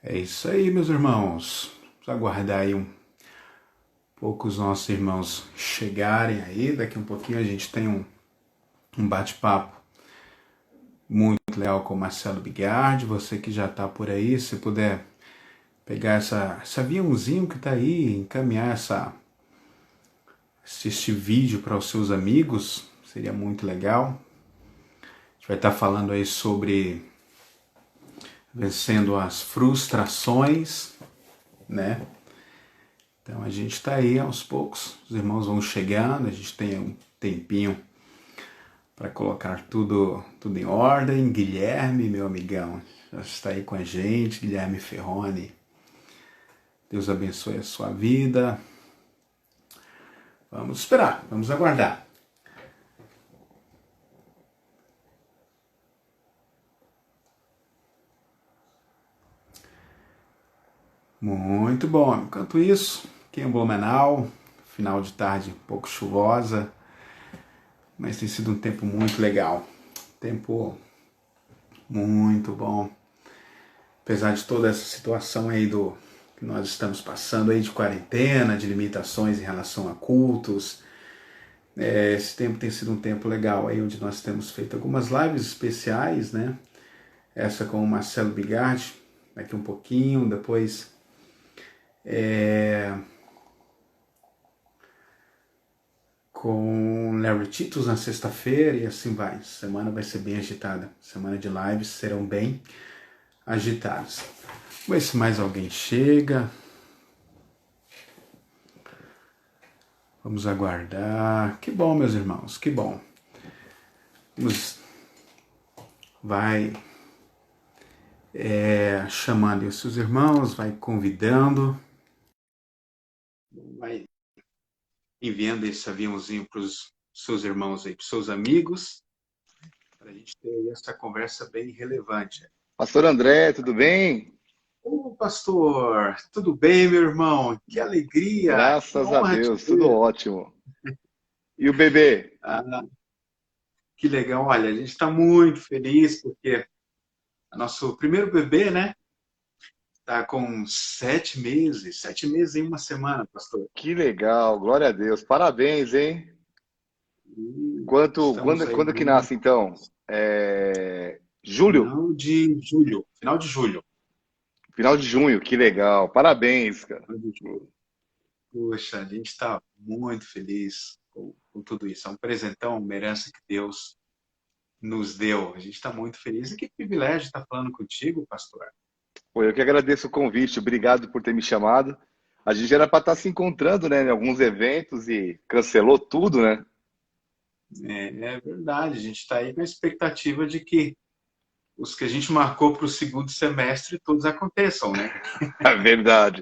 É isso aí, meus irmãos. Vamos aguardar aí um pouco os nossos irmãos chegarem aí. Daqui um pouquinho a gente tem um bate-papo muito legal com o Marcelo Bigardi. Você que já está por aí, se puder pegar esse aviãozinho que está aí, encaminhar este vídeo para os seus amigos, seria muito legal. A gente vai estar falando aí sobre vencendo as frustrações, né? Então a gente está aí aos poucos, os irmãos vão chegando, a gente tem um tempinho para colocar tudo em ordem. Guilherme, meu amigão, já está aí com a gente, Guilherme Ferroni. Deus abençoe a sua vida. Vamos esperar, vamos aguardar. Muito bom. Enquanto isso, aqui em Blumenau, final de tarde um pouco chuvosa, mas tem sido um tempo muito legal. Tempo muito bom. Apesar de toda essa situação aí que nós estamos passando aí de quarentena, de limitações em relação a cultos, esse tempo tem sido um tempo legal aí, onde nós temos feito algumas lives especiais, né? Essa com o Marcelo Bigardi, daqui um pouquinho, depois com Larry Titus na sexta-feira e assim vai. Semana vai ser bem agitada. Semana de lives serão bem agitadas. Vamos ver se mais alguém chega. Vamos aguardar. Que bom, meus irmãos, que bom. Vai chamando os seus irmãos, vai convidando, vai enviando esse aviãozinho para os seus irmãos aí, para os seus amigos, para a gente ter essa conversa bem relevante. Pastor André, tudo bem? Ô, pastor, tudo bem, meu irmão? Que alegria, que Graças a honra te Deus, tudo ver. ótimo. E o bebê? Ah, que legal, olha, a gente está muito feliz porque o nosso primeiro bebê, né, está com 7 meses em uma semana, pastor. Que legal, glória a Deus. Parabéns, hein? E Quanto, estamos quando, aí quando que muito nasce, então? Julho? final de julho, final de julho. Final de junho, que legal. Parabéns, cara. Final de julho. Poxa, a gente está muito feliz com tudo isso. É um presentão, uma herança que Deus nos deu. A gente está muito feliz. E que privilégio estar falando contigo, pastor. Pô, eu que agradeço o convite, obrigado por ter me chamado. A gente era para estar se encontrando, né, em alguns eventos e cancelou tudo, né? É verdade, a gente está aí com a expectativa de que os que a gente marcou para o segundo semestre todos aconteçam, né? É verdade.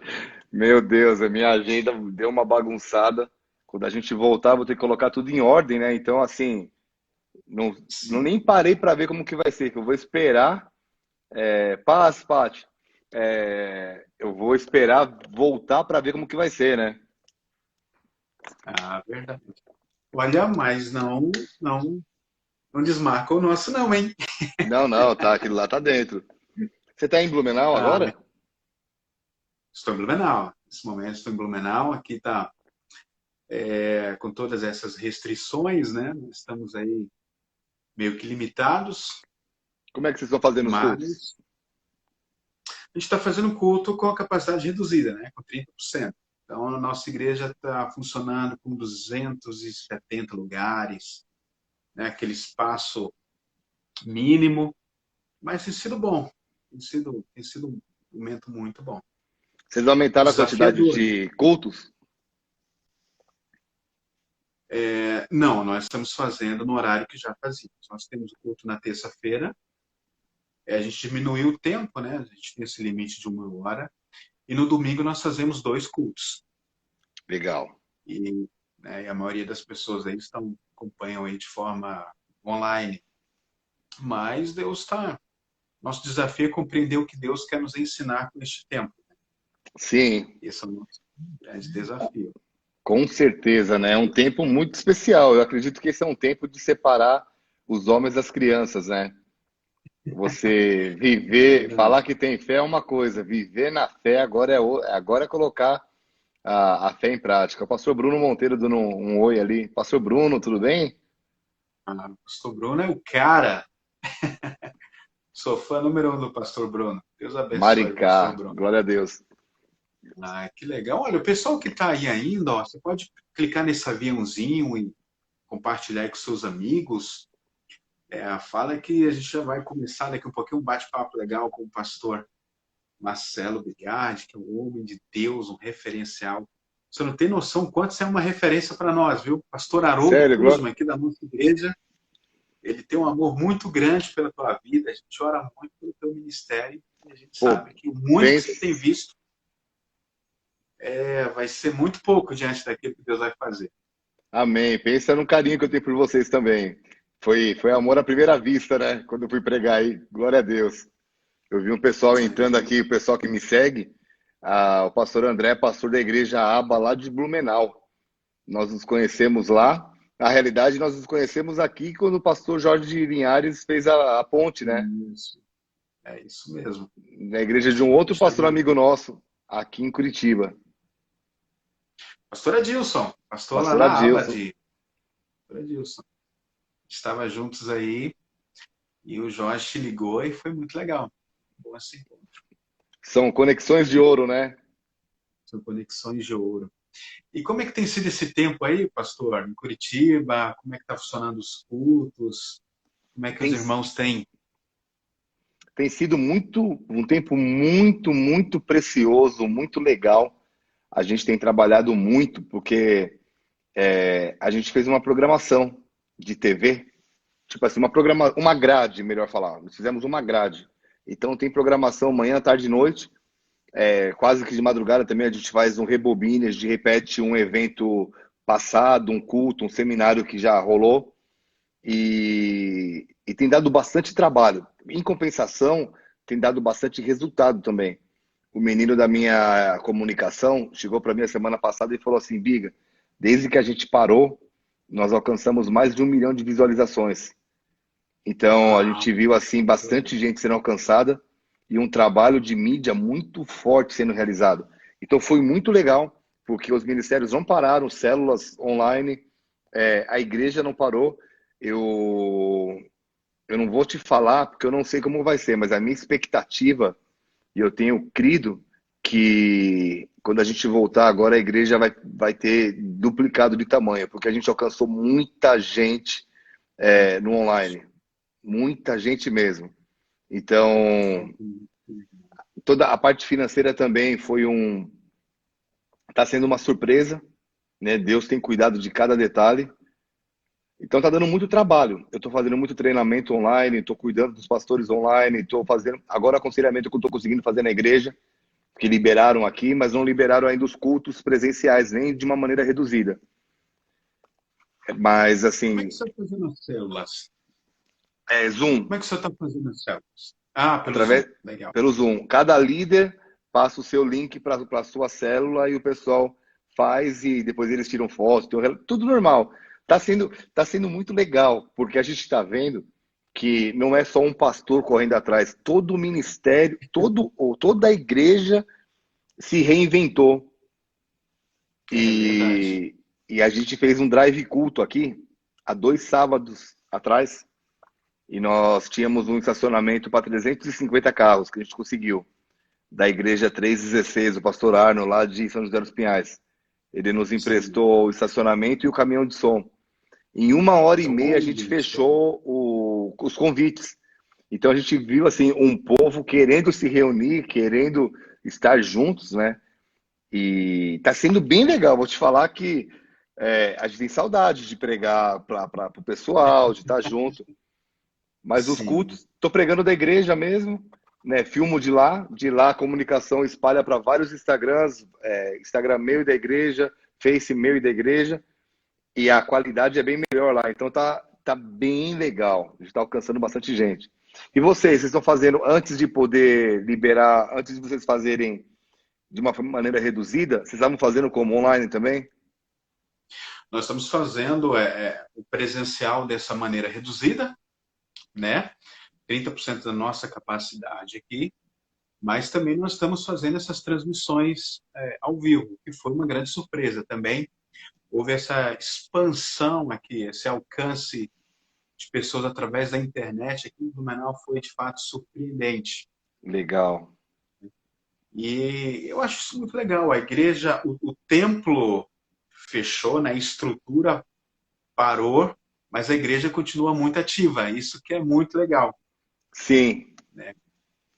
Meu Deus, a minha agenda deu uma bagunçada. Quando a gente voltar, vou ter que colocar tudo em ordem, né? Então, assim, não Sim. nem parei para ver como que vai ser, que eu vou esperar. Paz, Paty. Eu vou esperar voltar para ver como que vai ser, né? Ah, verdade. Olha, mas não desmarca o nosso não, hein? Não, não, tá, aquilo lá tá dentro. Você tá em Blumenau Ah, agora? estou em Blumenau. Nesse momento estou em Blumenau. Aqui está com todas essas restrições, né? Estamos aí meio que limitados, Como é que vocês estão fazendo os cultos? mas a gente está fazendo culto com a capacidade reduzida, né? Com 30%. Então, a nossa igreja está funcionando com 270 lugares, né? Aquele espaço mínimo, mas tem sido bom. Tem sido um momento muito bom. Vocês aumentaram a quantidade Desafiador. de cultos? Não, nós estamos fazendo no horário que já fazíamos. Nós temos o culto na terça-feira. A gente diminuiu o tempo, né? A gente tem esse limite de 1 hora. E no domingo nós fazemos 2 cultos. Legal. E, né, a maioria das pessoas aí acompanham aí de forma online. Mas Deus está. Nosso desafio é compreender o que Deus quer nos ensinar com este tempo. Sim, Esse é o nosso grande desafio. com certeza, né? É um tempo muito especial. Eu acredito que esse é um tempo de separar os homens das crianças, né? Você É viver, verdade. falar que tem fé é uma coisa, viver na fé agora é colocar a fé em prática. O pastor Bruno Monteiro dando um oi ali. Pastor Bruno, tudo bem? Ah, o pastor Bruno é o cara. Sou fã número um do pastor Bruno. Deus abençoe o pastor Maricá, Bruno. glória a Deus. Ah, que legal. Olha, o pessoal que está aí ainda, ó, você pode clicar nesse aviãozinho e compartilhar aí com seus amigos. Fala que a gente já vai começar daqui um pouquinho um bate-papo legal com o pastor Marcelo Bigardi, que é um homem de Deus, um referencial. Você não tem noção quanto você é uma referência para nós, viu? Pastor Haroldo Sério, Kuzma, aqui da nossa igreja, ele tem um amor muito grande pela tua vida, a gente ora muito pelo teu ministério e a gente pô, sabe que muito que você tem pense, visto vai ser muito pouco diante daquilo que Deus vai fazer. amém. Pensa no carinho que eu tenho por vocês também. Foi amor à primeira vista, né? Quando eu fui pregar aí, glória a Deus. Eu vi um pessoal entrando aqui, o pessoal que me segue, o pastor André, pastor da igreja Aba lá de Blumenau. Nós nos conhecemos lá. Na realidade, nós nos conhecemos aqui quando o pastor Jorge de Linhares fez a ponte, né? Isso, é isso mesmo. Na igreja de um outro Poxa pastor vida. amigo nosso, aqui em Curitiba. Pastor Adilson, pastor lá Pastor na aba Adilson. de. Pastor Adilson. Estava juntos aí e o Jorge te ligou e foi muito legal. Bom assim, São conexões de ouro, né? são conexões de ouro. E como é que tem sido esse tempo aí, pastor, em Curitiba? Como é que está funcionando os cultos? Como é que os Tem, irmãos têm? tem sido um tempo muito precioso, muito legal. A gente tem trabalhado muito, porque a gente fez uma programação de TV, tipo assim, uma grade, melhor falar. Nós fizemos uma grade. Então tem programação manhã, tarde e noite. Quase que de madrugada também a gente faz um rebobine, a gente repete um evento passado, um culto, um seminário que já rolou. E tem dado bastante trabalho. Em compensação, tem dado bastante resultado também. O menino da minha comunicação chegou para mim a semana passada e falou assim: Biga, desde que a gente parou, nós alcançamos mais de 1 milhão de visualizações. Então a Uau, gente viu assim muito legal. bastante gente sendo alcançada e um trabalho de mídia muito forte sendo realizado. Então foi muito legal, porque os ministérios não pararam, células online, a igreja não parou. Eu, eu não vou te falar porque eu não sei como vai ser, mas a minha expectativa, e eu tenho crido, que quando a gente voltar agora a igreja vai ter duplicado de tamanho, porque a gente alcançou muita gente no online, muita gente mesmo. Então, toda a parte financeira também está sendo uma surpresa, né? Deus tem cuidado de cada detalhe. Então tá dando muito trabalho. Eu estou fazendo muito treinamento online, estou cuidando dos pastores online, estou fazendo agora aconselhamento que eu estou conseguindo fazer na igreja, que liberaram aqui, mas não liberaram ainda os cultos presenciais, nem de uma maneira reduzida. Mas Como é que assim, você está fazendo as células? Zoom, Como é que você está fazendo as células? Ah, pelo Zoom. através Legal. pelo Zoom. Cada líder passa o seu link para a sua célula e o pessoal faz e depois eles tiram foto, tudo normal. Tá sendo muito legal, porque a gente está vendo que não é só um pastor correndo atrás, todo o ministério, toda a igreja se reinventou. É verdade. E, e a gente fez um drive culto aqui, há 2 sábados atrás, e nós tínhamos um estacionamento para 350 carros que a gente conseguiu, da igreja 316, o pastor Arno, lá de São José dos Pinhais. Ele nos Sim. emprestou o estacionamento e o caminhão de som. Em 1 hora e meia a gente Olha só. fechou os convites. Então a gente viu assim um povo querendo se reunir, querendo estar juntos, né? E está sendo bem legal. Vou te falar que a gente tem saudade de pregar para o pessoal, de estar junto. Mas os Sim. cultos, estou pregando da igreja mesmo, né? Filmo de lá a comunicação espalha para vários Instagrams, Instagram meu e da igreja, Face meu e da igreja, e a qualidade é bem melhor lá. Então tá bem legal. A gente está alcançando bastante gente. E vocês estão fazendo antes de poder liberar, antes de vocês fazerem de uma maneira reduzida, vocês estavam fazendo como online também? Nós estamos fazendo o presencial dessa maneira reduzida, né? 30% da nossa capacidade aqui, mas também nós estamos fazendo essas transmissões ao vivo, que foi uma grande surpresa também. Houve essa expansão aqui, esse alcance de pessoas através da internet aqui em Blumenau foi de fato surpreendente. Legal. E eu acho isso muito legal. A igreja, o templo fechou, né? A estrutura parou, mas a igreja continua muito ativa. Isso que é muito legal. Sim,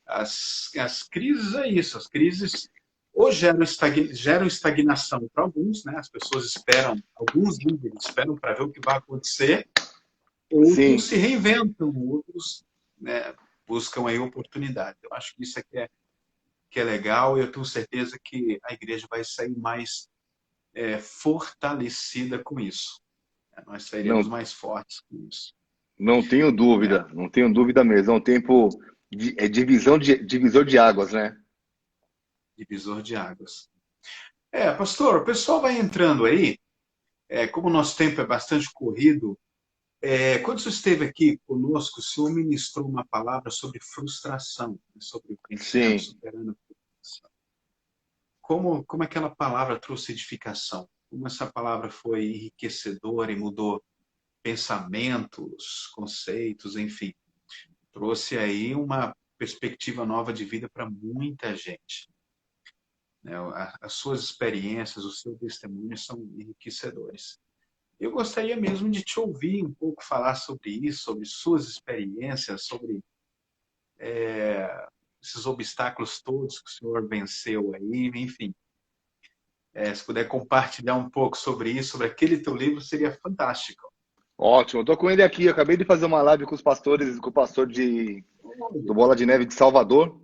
As crises é isso. As crises ou geram estagnação para alguns, né? As pessoas esperam, alguns líderes esperam para ver o que vai acontecer. Outros sim. se reinventam, outros, né, buscam aí oportunidade. Eu acho que isso aqui que é legal e eu tenho certeza que a igreja vai sair mais fortalecida com isso. Nós sairemos Não, mais fortes com isso. não tenho Né? dúvida, não tenho dúvida mesmo. É um tempo divisor de águas, né? Divisor de águas. Pastor, o pessoal vai entrando aí. Como o nosso tempo é bastante corrido, quando você esteve aqui conosco, o senhor ministrou uma palavra sobre frustração, né, sobre vencendo, Sim. superando a frustração. Como aquela palavra trouxe edificação? Como essa palavra foi enriquecedora e mudou pensamentos, conceitos, enfim. Trouxe aí uma perspectiva nova de vida para muita gente. Né? As suas experiências, o seu testemunho são enriquecedores. Eu gostaria mesmo de te ouvir um pouco falar sobre isso, sobre suas experiências, sobre esses obstáculos todos que o senhor venceu aí, enfim. Se puder compartilhar um pouco sobre isso, sobre aquele teu livro, seria fantástico. Ótimo. Eu tô com ele aqui. Eu acabei de fazer uma live com os pastores, com o pastor do Bola de Neve de Salvador.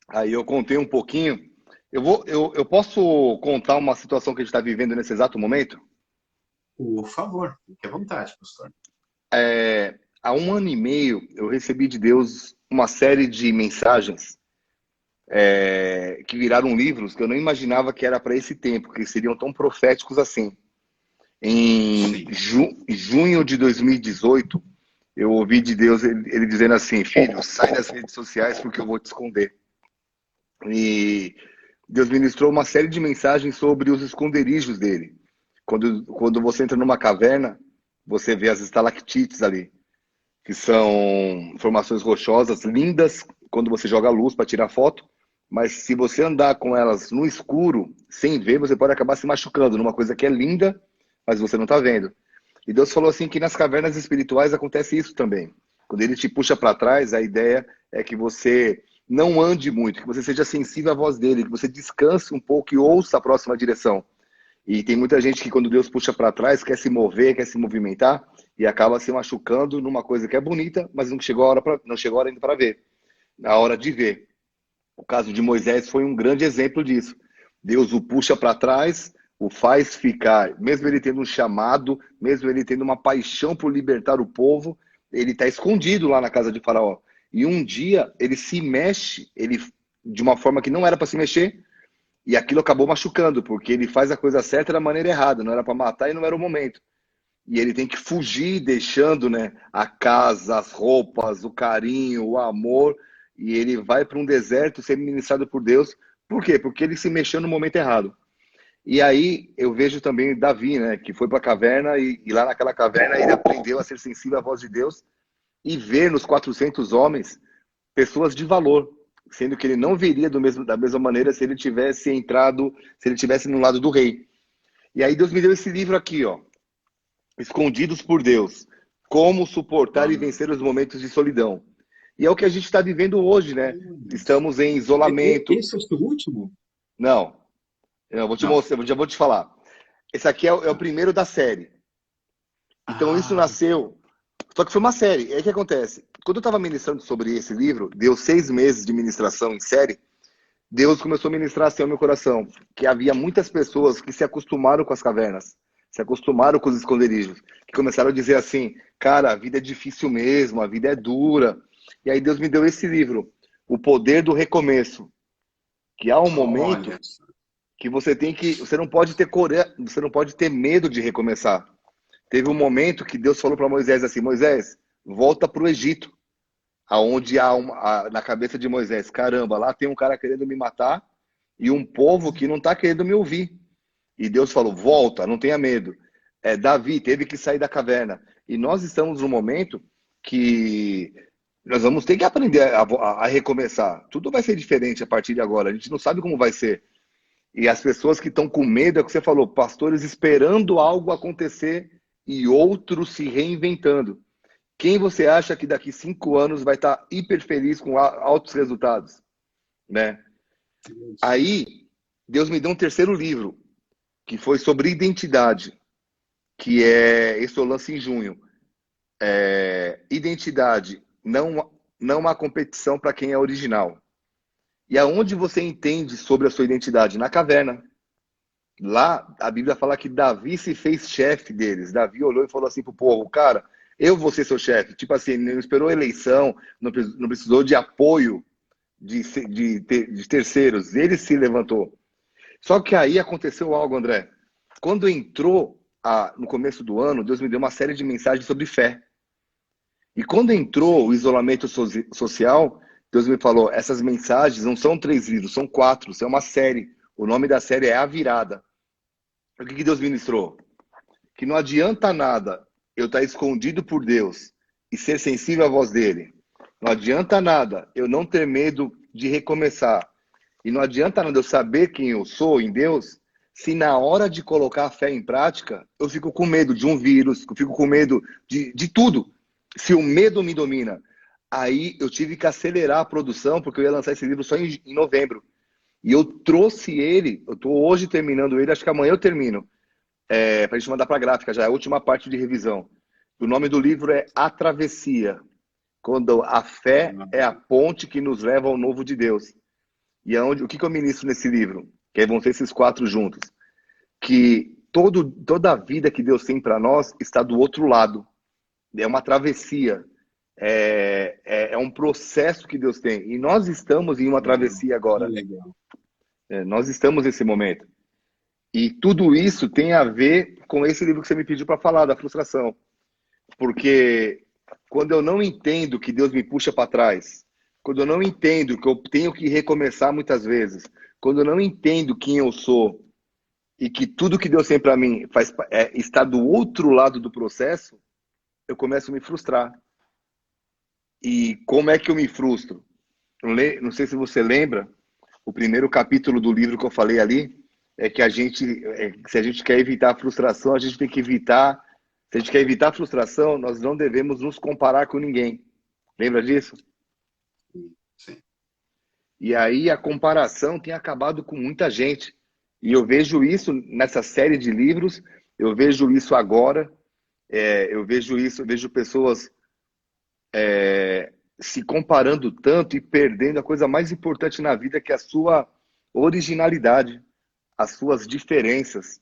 Aí eu contei um pouquinho. Eu posso contar uma situação que a gente está vivendo nesse exato momento? Por favor, fique à vontade, pastor. Há 1 ano e meio eu recebi de Deus uma série de mensagens que viraram livros que eu não imaginava que era para esse tempo, que seriam tão proféticos assim. Em Sim. junho de 2018, eu ouvi de Deus ele dizendo assim: filho, sai das redes sociais porque eu vou te esconder. E Deus ministrou uma série de mensagens sobre os esconderijos dele. Quando você entra numa caverna, você vê as estalactites ali, que são formações rochosas lindas quando você joga luz para tirar foto, mas se você andar com elas no escuro, sem ver, você pode acabar se machucando numa coisa que é linda, mas você não está vendo. E Deus falou assim que nas cavernas espirituais acontece isso também. Quando ele te puxa para trás, a ideia é que você não ande muito, que você seja sensível à voz dele, que você descanse um pouco e ouça a próxima direção. E tem muita gente que quando Deus puxa para trás, quer se mover, quer se movimentar e acaba se machucando numa coisa que é bonita, mas não chegou não chegou a hora ainda para ver. Na hora de ver. O caso de Moisés foi um grande exemplo disso. Deus o puxa para trás, o faz ficar, mesmo ele tendo um chamado, mesmo ele tendo uma paixão por libertar o povo, ele está escondido lá na casa de Faraó. E um dia ele se mexe, ele de uma forma que não era para se mexer, e aquilo acabou machucando, porque ele faz a coisa certa da maneira errada, não era para matar e não era o momento. E ele tem que fugir, deixando, né, a casa, as roupas, o carinho, o amor, e ele vai para um deserto ser ministrado por Deus. Por quê? Porque ele se mexeu no momento errado. E aí eu vejo também Davi, né, que foi para a caverna e lá naquela caverna ele aprendeu a ser sensível à voz de Deus e ver nos 400 homens pessoas de valor, sendo que ele não veria da mesma maneira se ele tivesse entrado, se ele tivesse no lado do rei. E aí Deus me deu esse livro aqui, ó, Escondidos por Deus, como suportar e vencer os momentos de solidão. E é o que a gente está vivendo hoje, né? Estamos em isolamento. Esse é o seu último? Não, eu vou te Não. mostrar, já vou te falar. Esse aqui é o primeiro da série. Então isso Ah, nasceu. Só que foi uma série. E aí o que acontece? Quando eu estava ministrando sobre esse livro, deu 6 meses de ministração em série, Deus começou a ministrar assim ao meu coração, que havia muitas pessoas que se acostumaram com as cavernas, se acostumaram com os esconderijos, que começaram a dizer assim, cara, a vida é difícil mesmo, a vida é dura. E aí Deus me deu esse livro, O Poder do Recomeço, que há um momento olha. que você não pode ter você não pode ter medo de recomeçar. Teve um momento que Deus falou para Moisés assim, Moisés, volta para o Egito. aonde há na cabeça de Moisés, caramba, lá tem um cara querendo me matar e um povo que não está querendo me ouvir. E Deus falou, volta, não tenha medo. Davi teve que sair da caverna. E nós estamos num momento que nós vamos ter que aprender a recomeçar. Tudo vai ser diferente a partir de agora. A gente não sabe como vai ser. E as pessoas que estão com medo, é o que você falou, pastores esperando algo acontecer e outros se reinventando. Quem você acha que daqui 5 anos vai estar hiper feliz com altos resultados? Né? Aí, Deus me deu um terceiro livro, que foi sobre identidade, que esse eu lanço em junho. Identidade, não há competição para quem é original. E aonde você entende sobre a sua identidade? Na caverna. Lá, a Bíblia fala que Davi se fez chefe deles. Davi olhou e falou assim pro povo, cara, eu vou ser seu chefe. Tipo assim, não esperou eleição, não precisou de apoio de terceiros. Ele se levantou. Só que aí aconteceu algo, André. Quando entrou no começo do ano, Deus me deu uma série de mensagens sobre fé. E quando entrou o isolamento social, Deus me falou, essas mensagens não são 3 livros, são 4, isso é uma série. O nome da série é A Virada. O que Deus ministrou? Que não adianta nada eu estar escondido por Deus e ser sensível à voz dele. Não adianta nada eu não ter medo de recomeçar. E não adianta nada eu saber quem eu sou em Deus, se na hora de colocar a fé em prática, eu fico com medo de um vírus, eu fico com medo de tudo. Se o medo me domina. Aí eu tive que acelerar a produção, porque eu ia lançar esse livro só em novembro. E eu trouxe ele, eu estou hoje terminando ele, acho que amanhã eu termino, para a gente mandar para a gráfica, já é a última parte de revisão. O nome do livro é A Travessia, quando a fé é a ponte que nos leva ao novo de Deus. E o que eu ministro nesse livro? Que aí vão ser esses 4 juntos. Que toda a vida que Deus tem para nós está do outro lado. É uma travessia. É um processo que Deus tem. E nós estamos em uma travessia agora. Nós estamos nesse momento. E tudo isso tem a ver com esse livro que você me pediu para falar, da frustração. Porque quando eu não entendo que Deus me puxa para trás, quando eu não entendo que eu tenho que recomeçar muitas vezes, quando eu não entendo quem eu sou e que tudo que Deus tem para mim está do outro lado do processo, eu começo a me frustrar. E como é que eu me frustro? Não sei se você lembra, o primeiro capítulo do livro que eu falei ali, é que se a gente quer evitar a frustração, a gente tem que evitar. Se a gente quer evitar a frustração, nós não devemos nos comparar com ninguém. Lembra disso? Sim. E aí a comparação tem acabado com muita gente. E eu vejo isso nessa série de livros, eu vejo isso agora, eu vejo pessoas se comparando tanto e perdendo a coisa mais importante na vida, que é a sua originalidade, as suas diferenças.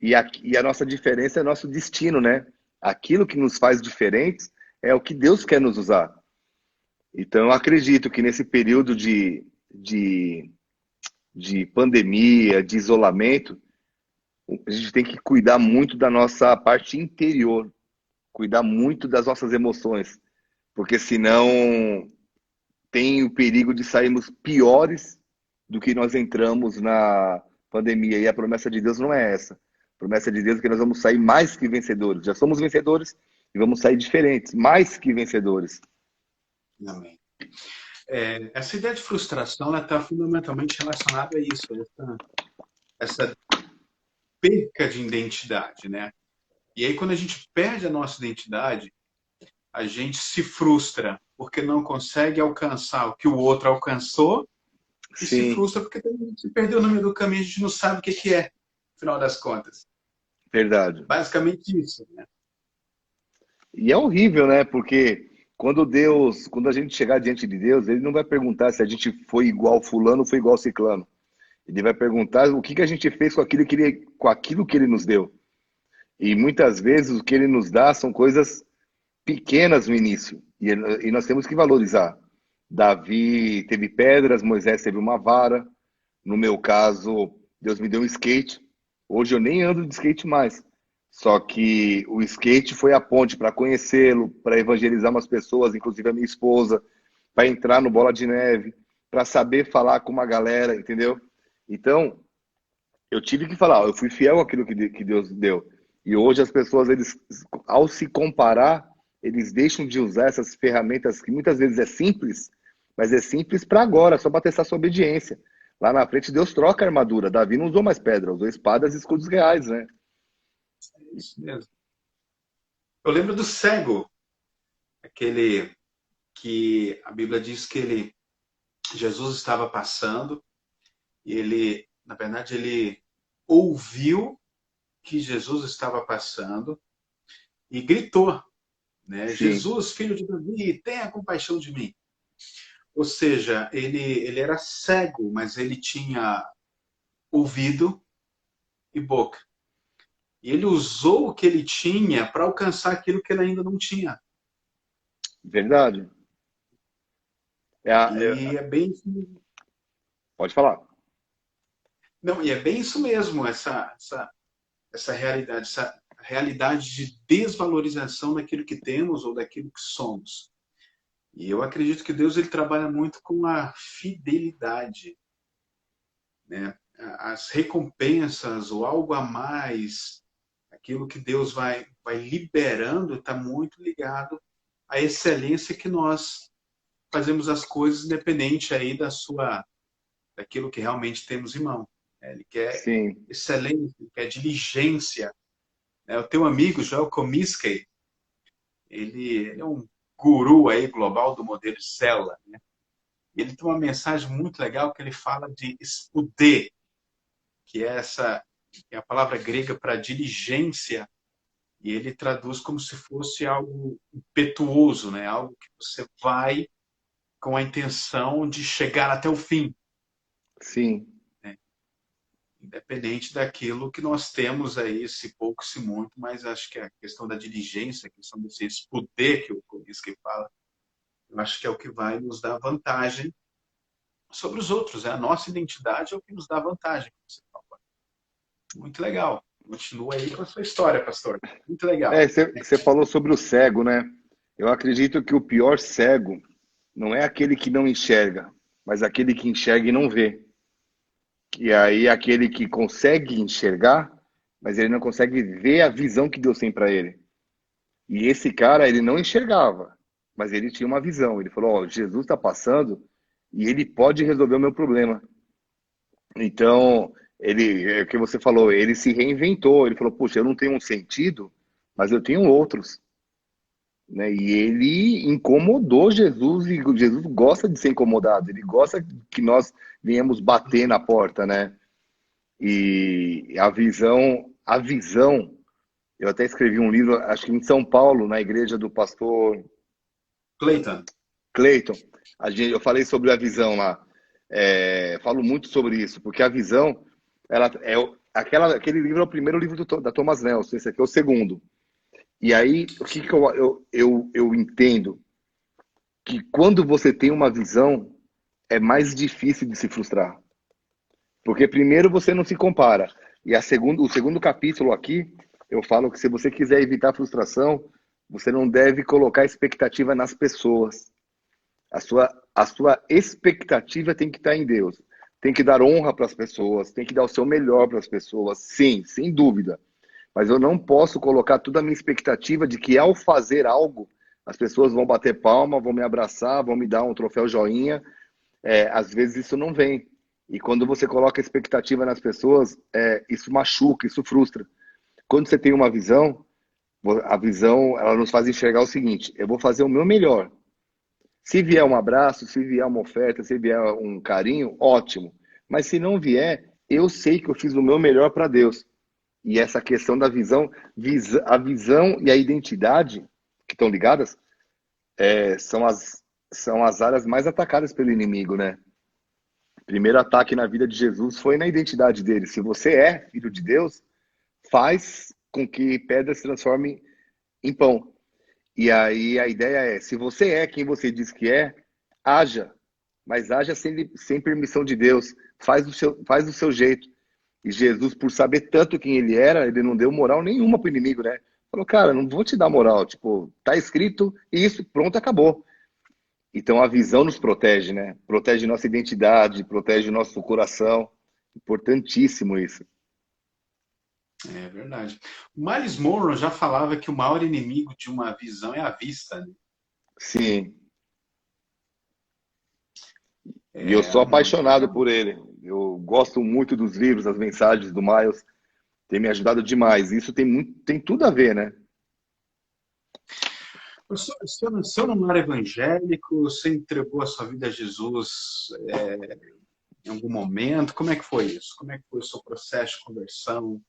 E a nossa diferença é nosso destino, né? Aquilo que nos faz diferentes é o que Deus quer nos usar. Então, eu acredito que nesse período de pandemia, de isolamento, a gente tem que cuidar muito da nossa parte interior, cuidar muito das nossas emoções, porque senão tem o perigo de sairmos piores do que nós entramos na pandemia. E a promessa de Deus não é essa. A promessa de Deus é que nós vamos sair mais que vencedores. Já somos vencedores e vamos sair diferentes, mais que vencedores. Amém. Essa ideia de frustração está fundamentalmente relacionada a isso, essa perca de identidade, né? E aí, quando a gente perde a nossa identidade, a gente se frustra porque não consegue alcançar o que o outro alcançou. E Sim. Se frustra porque se perdeu no meio do caminho, a gente não sabe o que é, no final das contas. Verdade. Basicamente isso, né? E é horrível, né? Porque quando a gente chegar diante de Deus, ele não vai perguntar se a gente foi igual fulano ou foi igual ciclano. Ele vai perguntar o que a gente fez com aquilo que ele nos deu. E muitas vezes o que ele nos dá são coisas pequenas no início. E nós temos que valorizar. Davi teve pedras, Moisés teve uma vara. No meu caso, Deus me deu um skate. Hoje eu nem ando de skate mais. Só que o skate foi a ponte para conhecê-lo, para evangelizar umas pessoas, inclusive a minha esposa, para entrar no Bola de Neve, para saber falar com uma galera, entendeu? Então, eu tive que falar, eu fui fiel àquilo que Deus deu. E hoje as pessoas, eles, ao se comparar, eles deixam de usar essas ferramentas que muitas vezes é simples, mas é simples para agora, só para testar sua obediência. Lá na frente, Deus troca a armadura. Davi não usou mais pedra, usou espadas e escudos reais, né? É isso mesmo. Eu lembro do cego, aquele que a Bíblia diz que Jesus estava passando e na verdade, ele ouviu que Jesus estava passando e gritou, né? Sim, Jesus, filho de Davi, tenha compaixão de mim. Ou seja, ele era cego, mas ele tinha ouvido e boca. E ele usou o que ele tinha para alcançar aquilo que ele ainda não tinha. verdade. E é bem isso mesmo. Pode falar. Não, e é bem isso mesmo, essa realidade de desvalorização daquilo que temos ou daquilo que somos. E eu acredito que Deus ele trabalha muito com a fidelidade, né? As recompensas ou algo a mais, aquilo que Deus vai liberando está muito ligado à excelência que nós fazemos as coisas, independente aí daquilo que realmente temos em mão. Ele quer Sim, excelência, ele quer diligência. O teu amigo, Joel Comiskey, ele é um guru aí global do modelo de célula, né? Ele tem uma mensagem muito legal que ele fala de spudê, que é que é a palavra grega para diligência, e ele traduz como se fosse algo impetuoso, né? Algo que você vai com a intenção de chegar até o fim, sim. né? Independente daquilo que nós temos aí, se pouco, se muito, mas acho que a questão da diligência, a questão desse spudê que o Kominsky fala, eu acho que é o que vai nos dar vantagem sobre os outros. A nossa identidade é o que nos dá vantagem. Muito legal. Continua aí com a sua história, pastor. Muito legal. Você falou sobre o cego, né? Eu acredito que o pior cego não é aquele que não enxerga, mas aquele que enxerga e não vê. E aí aquele que consegue enxergar, mas ele não consegue ver a visão que Deus tem para ele. E esse cara, ele não enxergava, mas ele tinha uma visão. Ele falou: Ó, Jesus está passando e ele pode resolver o meu problema. Então, é o que você falou, ele se reinventou. Ele falou: Puxa, eu não tenho um sentido, mas eu tenho outros. Né? E ele incomodou Jesus, e Jesus gosta de ser incomodado, ele gosta que nós venhamos bater na porta, né? E a visão, eu até escrevi um livro, acho que em São Paulo, na igreja do pastor Clayton. Clayton, eu falei sobre a visão lá. Falo muito sobre isso, porque a visão, ela aquele livro é o primeiro livro da Thomas Nelson, esse aqui é o segundo. E aí, o que eu entendo? Que quando você tem uma visão, é mais difícil de se frustrar. Porque primeiro você não se compara. E o segundo capítulo aqui, eu falo que se você quiser evitar frustração, você não deve colocar expectativa nas pessoas. A sua expectativa tem que estar em Deus. Tem que dar honra para as pessoas, tem que dar o seu melhor para as pessoas. Sim, sem dúvida. Mas eu não posso colocar toda a minha expectativa de que ao fazer algo, as pessoas vão bater palma, vão me abraçar, vão me dar um troféu joinha. Às vezes isso não vem. E quando você coloca expectativa nas pessoas, isso machuca, isso frustra. Quando você tem uma visão, a visão ela nos faz enxergar o seguinte: eu vou fazer o meu melhor. Se vier um abraço, se vier uma oferta, se vier um carinho, ótimo. Mas se não vier, eu sei que eu fiz o meu melhor para Deus. E essa questão da visão, a visão e a identidade que estão ligadas, são as áreas mais atacadas pelo inimigo, né? O primeiro ataque na vida de Jesus foi na identidade dele. Se você é filho de Deus, faz com que pedras se transformem em pão. E aí a ideia é, se você é quem você diz que é, haja. Mas haja sem permissão de Deus. Faz do seu jeito. E Jesus, por saber tanto quem ele era, ele não deu moral nenhuma pro inimigo, né? Falou: cara, não vou te dar moral. Tipo, tá escrito isso, pronto, acabou. Então a visão nos protege, né? Protege nossa identidade, protege nosso coração. Importantíssimo isso. É verdade. O Miles Monroe já falava que o maior inimigo de uma visão é a vista, né? Sim. E eu É sou muito apaixonado legal. por ele. Eu gosto muito dos livros, das mensagens do Miles. Tem me ajudado demais. Isso tem muito, tem tudo a ver, né? O senhor não era evangélico? Você entregou a sua vida a Jesus em algum momento? Como é que foi isso? Como é que foi o seu processo de conversão?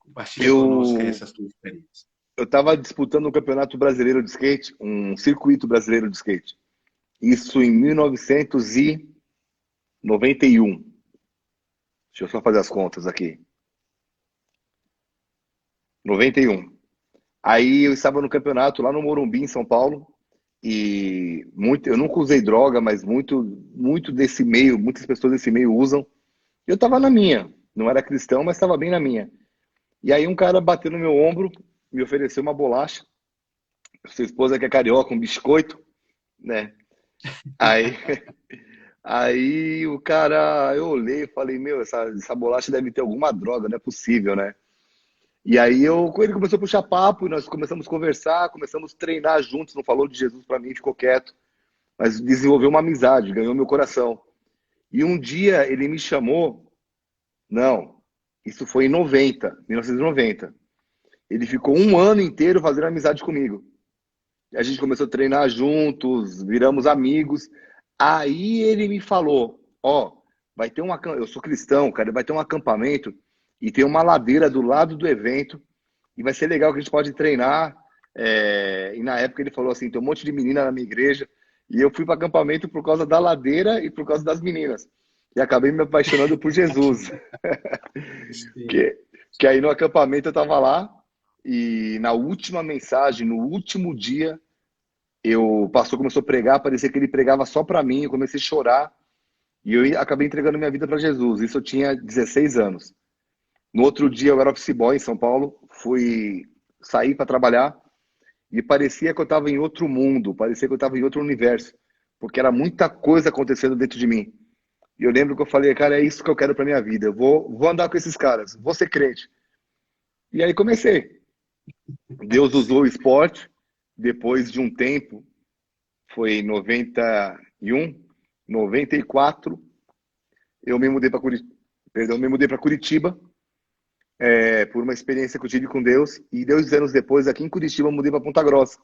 Compartilha conosco aí Eu essa sua experiência. eu estava disputando um campeonato brasileiro de skate, um circuito brasileiro de skate. Isso em 1991. Deixa eu só fazer as contas aqui. 91. Aí eu estava no campeonato lá no Morumbi, em São Paulo, e muito, eu nunca usei droga, mas muito desse meio, muitas pessoas desse meio usam. Eu estava na minha, não era cristão, mas estava bem na minha. E aí um cara bateu no meu ombro, me ofereceu uma bolacha. Sua esposa que é carioca, um biscoito, né? Aí, aí o cara, eu olhei e falei, meu, essa bolacha deve ter alguma droga, não é possível, né? E aí ele começou a puxar papo, e nós começamos a conversar, começamos a treinar juntos, não falou de Jesus para mim, ficou quieto, mas desenvolveu uma amizade, ganhou meu coração. E um dia ele me chamou, não, isso foi em 1990. Ele ficou um ano inteiro fazendo amizade comigo. A gente começou a treinar juntos, viramos amigos. Aí ele me falou: Ó, vai ter uma. Eu sou cristão, cara, vai ter um acampamento e tem uma ladeira do lado do evento e vai ser legal que a gente pode treinar. E na época ele falou assim: tem um monte de menina na minha igreja. E eu fui para acampamento por causa da ladeira e por causa das meninas. E acabei me apaixonando por Jesus. Sim. que, que aí no acampamento eu estava lá e na última mensagem, no último dia, o pastor começou a pregar, parecia que ele pregava só para mim, eu comecei a chorar e eu acabei entregando minha vida para Jesus. Isso eu tinha 16 anos. No outro dia eu era office boy em São Paulo, fui sair para trabalhar e parecia que eu estava em outro mundo, parecia que eu estava em outro universo, porque era muita coisa acontecendo dentro de mim. E eu lembro que eu falei, cara, é isso que eu quero para minha vida. Eu vou andar com esses caras, vou ser crente. E aí comecei. Deus usou o esporte. Depois de um tempo, foi em 91, 94, eu me mudei para Curitiba, perdão, me mudei para Curitiba, por uma experiência que eu tive com Deus, e 2 anos depois, aqui em Curitiba, eu mudei para Ponta Grossa.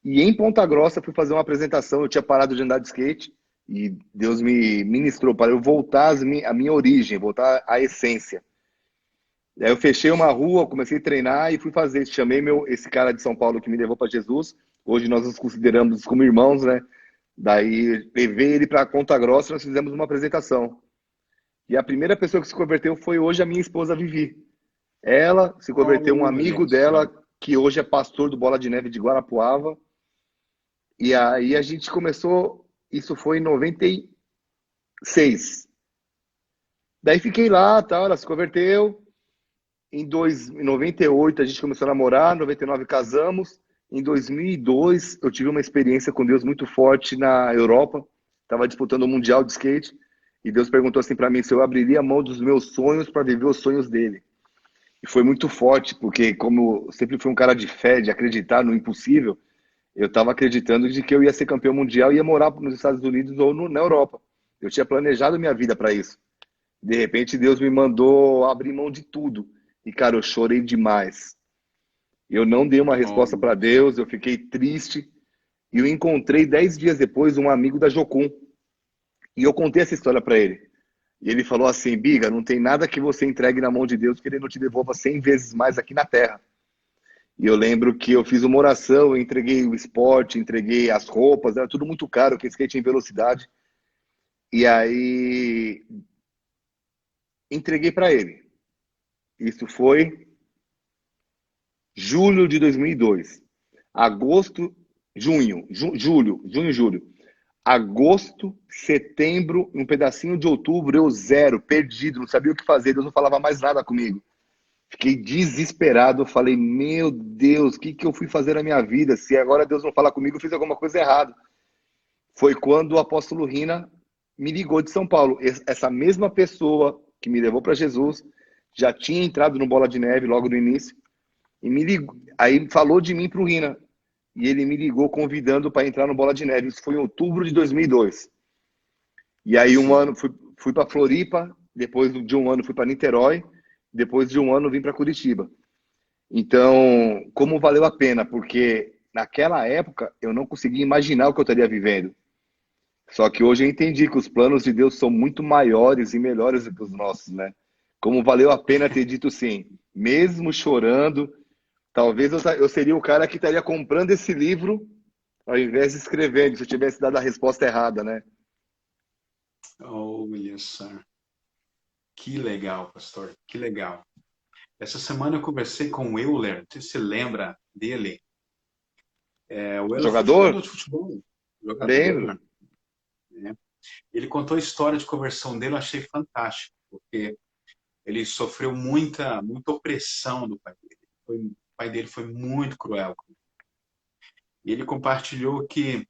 E em Ponta Grossa fui fazer uma apresentação, eu tinha parado de andar de skate, e Deus me ministrou para eu voltar à minha origem, voltar à essência. E aí eu fechei uma rua, comecei a treinar e fui fazer. Chamei esse cara de São Paulo que me levou para Jesus. Hoje nós nos consideramos como irmãos, né? Daí levei ele para Ponta Grossa e nós fizemos uma apresentação. E a primeira pessoa que se converteu foi hoje a minha esposa Vivi. Ela se converteu, um Oh, amigo gente, que dela, legal. que hoje é pastor do Bola de Neve de Guarapuava. E aí a gente começou, isso foi em 96. Daí fiquei lá, tal, ela se converteu. Em 98 a gente começou a namorar, em 99 casamos. Em 2002 eu tive uma experiência com Deus muito forte na Europa. Estava disputando o Mundial de Skate e Deus perguntou assim para mim se eu abriria a mão dos meus sonhos para viver os sonhos dele. E foi muito forte, porque como eu sempre fui um cara de fé, de acreditar no impossível, eu estava acreditando de que eu ia ser campeão mundial e ia morar nos Estados Unidos ou na Europa. Eu tinha planejado minha vida para isso. De repente, Deus me mandou abrir mão de tudo. E, cara, eu chorei demais. Eu não dei uma Oh, resposta para Deus, eu fiquei triste. E eu encontrei 10 dias depois um amigo da Jocum. E eu contei essa história para ele. E ele falou assim: Biga, não tem nada que você entregue na mão de Deus que ele não te devolva 100 vezes mais aqui na terra. E eu lembro que eu fiz uma oração, eu entreguei o esporte, entreguei as roupas, era tudo muito caro, que skate em velocidade. E aí entreguei para ele. Isso foi julho de 2002. Agosto, julho. Agosto, setembro, um pedacinho de outubro, eu zero, perdido, não sabia o que fazer, Deus não falava mais nada comigo. Fiquei desesperado, falei, meu Deus, o que eu fui fazer na minha vida? Se agora Deus não fala comigo, eu fiz alguma coisa errada. foi quando o apóstolo Rina me ligou de São Paulo. Essa mesma pessoa que me levou para Jesus já tinha entrado no Bola de Neve logo no início e me ligou, aí falou de mim para o Rina. E ele me ligou convidando para entrar no Bola de Neve. Isso foi em outubro de 2002. E aí um Sim. ano fui para Floripa, depois de um ano fui para Niterói, depois de um ano vim para Curitiba. Então, como valeu a pena? Porque naquela época eu não conseguia imaginar o que eu estaria vivendo. Só que hoje eu entendi que os planos de Deus são muito maiores e melhores do que os nossos, né? Como valeu a pena ter dito sim, mesmo chorando. Talvez eu seria o cara que estaria comprando esse livro ao invés de escrevendo, se eu tivesse dado a resposta errada, né? Olha só. Que legal, pastor. Que legal. Essa semana eu conversei com o Euler, não sei se você lembra dele. O Euler foi Jogador? jogador de futebol, Lembro. jogador, né? Ele contou a história de conversão dele, eu achei fantástico, porque ele sofreu muita opressão do pai dele. O pai dele foi muito cruel. E ele compartilhou que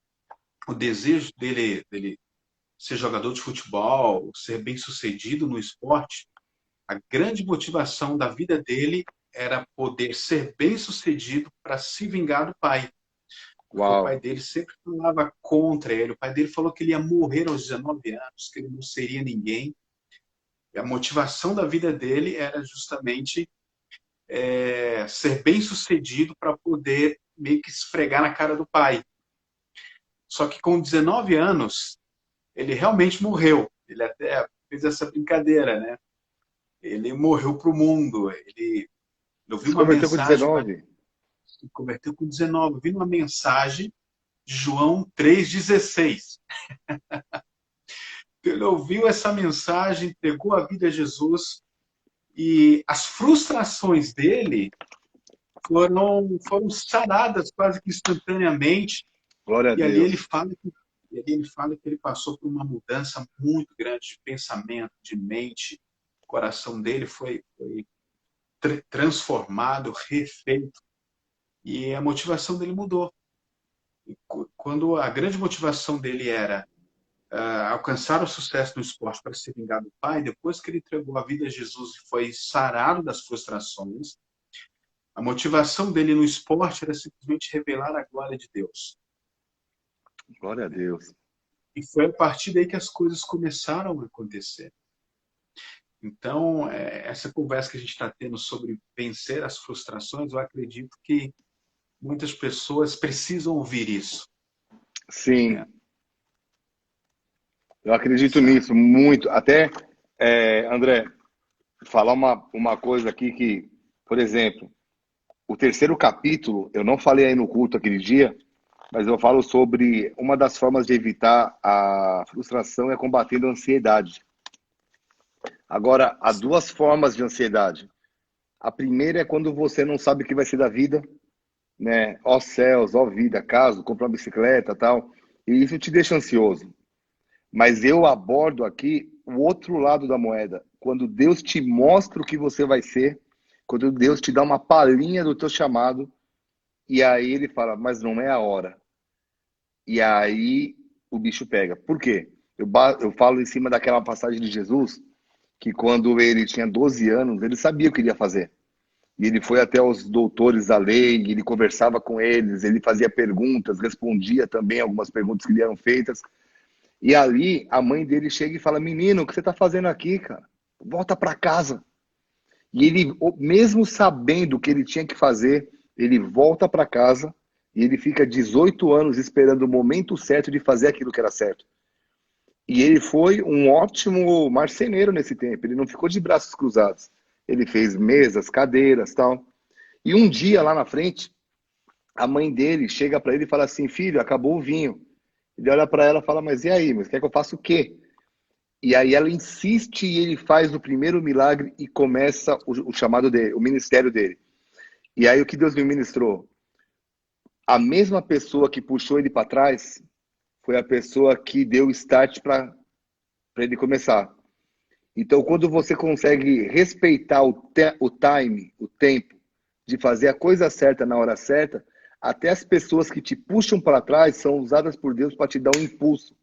o desejo dele ser jogador de futebol, ser bem-sucedido no esporte, a grande motivação da vida dele era poder ser bem-sucedido para se vingar do pai. Porque o pai Uau. dele sempre falava contra ele. O pai dele falou que ele ia morrer aos 19 anos, que ele não seria ninguém. E a motivação da vida dele era justamente ser bem-sucedido para poder meio que esfregar na cara do pai. Só que com 19 anos, ele realmente morreu. Ele até fez essa brincadeira, né? Ele morreu para o mundo. Eu vi Se uma converteu com mensagem, 19? se converteu com 19, eu vi uma mensagem de João 3,16. Ele ouviu essa mensagem, entregou a vida a Jesus e as frustrações dele foram sanadas quase que instantaneamente. Glória a E ali ele Deus. fala que ele passou por uma mudança muito grande de pensamento, de mente. O coração dele foi transformado, refeito. E a motivação dele mudou. E quando a grande motivação dele era alcançar o sucesso no esporte para se vingar do pai, depois que ele entregou a vida a Jesus e foi sarado das frustrações, a motivação dele no esporte era simplesmente revelar a glória de Deus. Glória a Deus. E foi a partir daí que as coisas começaram a acontecer. Então, essa conversa que a gente está tendo sobre vencer as frustrações, eu acredito que muitas pessoas precisam ouvir isso. Né? Sim, eu acredito Essa, nisso muito. Até, André, falar uma coisa aqui que, por exemplo, o terceiro capítulo, eu não falei aí no culto aquele dia, mas eu falo sobre uma das formas de evitar a frustração é combatendo a ansiedade. Agora, há duas formas de ansiedade. A primeira é quando você não sabe o que vai ser da vida, né? Ó céus, ó vida, caso, comprar uma bicicleta, tal. E isso te deixa ansioso. Mas eu abordo aqui o outro lado da moeda. Quando Deus te mostra o que você vai ser, quando Deus te dá uma palhinha do teu chamado, e aí ele fala, mas não é a hora. E aí o bicho pega. Por quê? Eu falo em cima daquela passagem de Jesus, que quando ele tinha 12 anos, ele sabia o que ele ia fazer. E ele foi até os doutores da lei, ele conversava com eles, ele fazia perguntas, respondia também algumas perguntas que lhe eram feitas. E ali a mãe dele chega e fala: Menino, o que você está fazendo aqui, cara? Volta para casa. E ele, mesmo sabendo o que ele tinha que fazer, ele volta para casa e ele fica 18 anos esperando o momento certo de fazer aquilo que era certo. E ele foi um ótimo marceneiro nesse tempo. Ele não ficou de braços cruzados. Ele fez mesas, cadeiras, tal. E um dia lá na frente, a mãe dele chega para ele e fala assim: Filho, acabou o vinho. Ele olha para ela e fala: Mas e aí? Mas quer que eu faça o quê? E aí ela insiste e ele faz o primeiro milagre e começa o chamado dele, o ministério dele. E aí o que Deus me ministrou? A mesma pessoa que puxou ele para trás foi a pessoa que deu o start para ele começar. Então, quando você consegue respeitar o time, o tempo, de fazer a coisa certa na hora certa, até as pessoas que te puxam para trás são usadas por Deus para te dar um impulso.